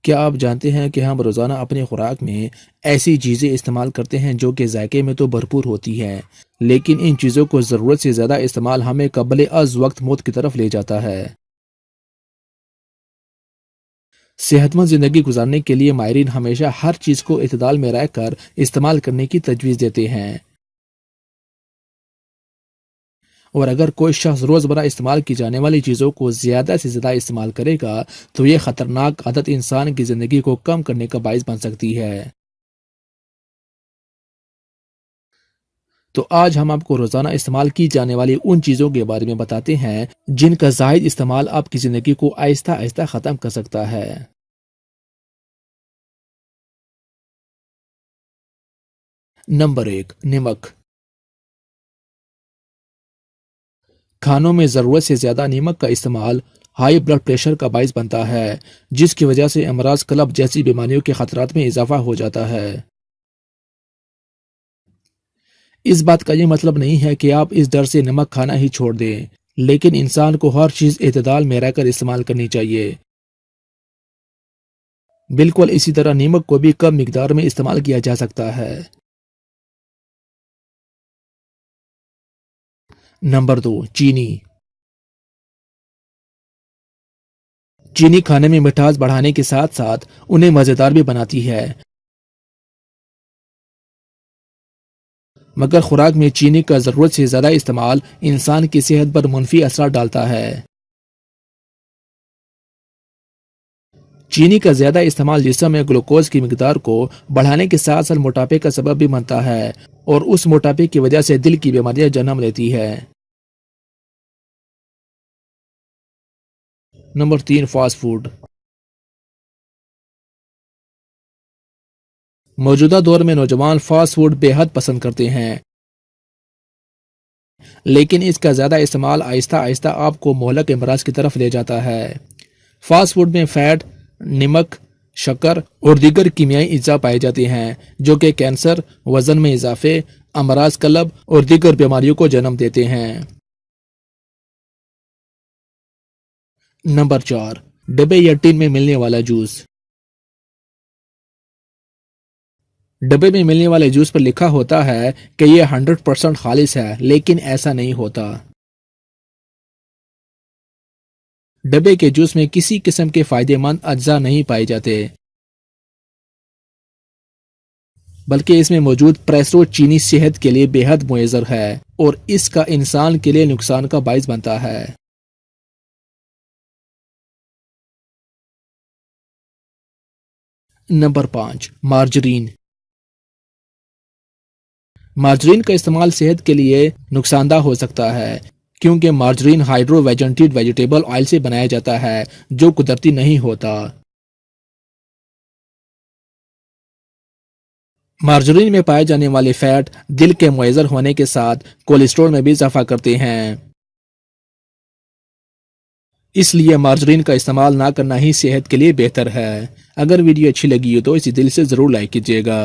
کیا آپ جانتے ہیں کہ ہم روزانہ اپنی خوراک میں ایسی چیزیں استعمال کرتے ہیں جو کہ ذائقے میں تو بھرپور ہوتی ہیں، لیکن ان چیزوں کو ضرورت سے زیادہ استعمال ہمیں قبل از وقت موت کی طرف لے جاتا ہے۔ صحت مند زندگی گزارنے کے لیے ماہرین ہمیشہ ہر چیز کو اعتدال میں رہ کر استعمال کرنے کی تجویز دیتے ہیں، اور اگر کوئی شخص روزمرہ استعمال کی جانے والی چیزوں کو زیادہ سے زیادہ استعمال کرے گا تو یہ خطرناک عادت انسان کی زندگی کو کم کرنے کا باعث بن سکتی ہے۔ تو آج ہم آپ کو روزانہ استعمال کی جانے والی ان چیزوں کے بارے میں بتاتے ہیں جن کا زائد استعمال آپ کی زندگی کو آہستہ آہستہ ختم کر سکتا ہے۔ نمبر 1، نمک۔ کھانوں میں ضرورت سے زیادہ نمک کا استعمال ہائی بلڈ پریشر کا باعث بنتا ہے، جس کی وجہ سے امراض قلب جیسی بیماریوں کے خطرات میں اضافہ ہو جاتا ہے۔ اس بات کا یہ مطلب نہیں ہے کہ آپ اس ڈر سے نمک کھانا ہی چھوڑ دیں، لیکن انسان کو ہر چیز اعتدال میں رہ کر استعمال کرنی چاہیے۔ بالکل اسی طرح نمک کو بھی کم مقدار میں استعمال کیا جا سکتا ہے۔ نمبر 2، چینی۔ چینی کھانے میں مٹھاس بڑھانے کے ساتھ ساتھ انہیں مزیدار بھی بناتی ہے، مگر خوراک میں چینی کا ضرورت سے زیادہ استعمال انسان کی صحت پر منفی اثرات ڈالتا ہے۔ چینی کا زیادہ استعمال جسم میں گلوکوز کی مقدار کو بڑھانے کے ساتھ ساتھ موٹاپے کا سبب بھی بنتا ہے، اور اس موٹاپے کی وجہ سے دل کی بیماریاں جنم لیتی ہے۔ Number 3، fast food. موجودہ دور میں نوجوان فاسٹ فوڈ بے حد پسند کرتے ہیں، لیکن اس کا زیادہ استعمال آہستہ آہستہ آپ کو مہلک امراض کی طرف لے جاتا ہے۔ فاسٹ فوڈ میں فیٹ، نمک، شکر اور دیگر کیمیائی اجزاء پائے جاتے ہیں جو کہ کینسر، وزن میں اضافے، امراض قلب اور دیگر بیماریوں کو جنم دیتے ہیں۔ نمبر 4، ڈبے یا ٹین میں ملنے والا جوس۔ ڈبے میں ملنے والے جوس پر لکھا ہوتا ہے کہ یہ 100% خالص ہے، لیکن ایسا نہیں ہوتا۔ ڈبے کے جوس میں کسی قسم کے فائدہ مند اجزاء نہیں پائے جاتے، بلکہ اس میں موجود پریسو چینی صحت کے لیے بے حد مضر ہے اور اس کا انسان کے لیے نقصان کا باعث بنتا ہے۔ Number 5، margarine. مارجرین کا استعمال صحت کے لیے نقصان دہ ہو سکتا ہے کیونکہ مارجرین ہائیڈرو ویجنٹیڈ ویجیٹیبل آئل سے بنایا جاتا ہے جو قدرتی نہیں ہوتا۔ مارجرین میں پائے جانے والے فیٹ دل کے مؤثر ہونے کے ساتھ کولیسٹرول میں بھی اضافہ کرتے ہیں، اس لیے مارجرین کا استعمال نہ کرنا ہی صحت کے لیے بہتر ہے۔ اگر ویڈیو اچھی لگی ہو تو اسے دل سے ضرور لائک کیجیے گا۔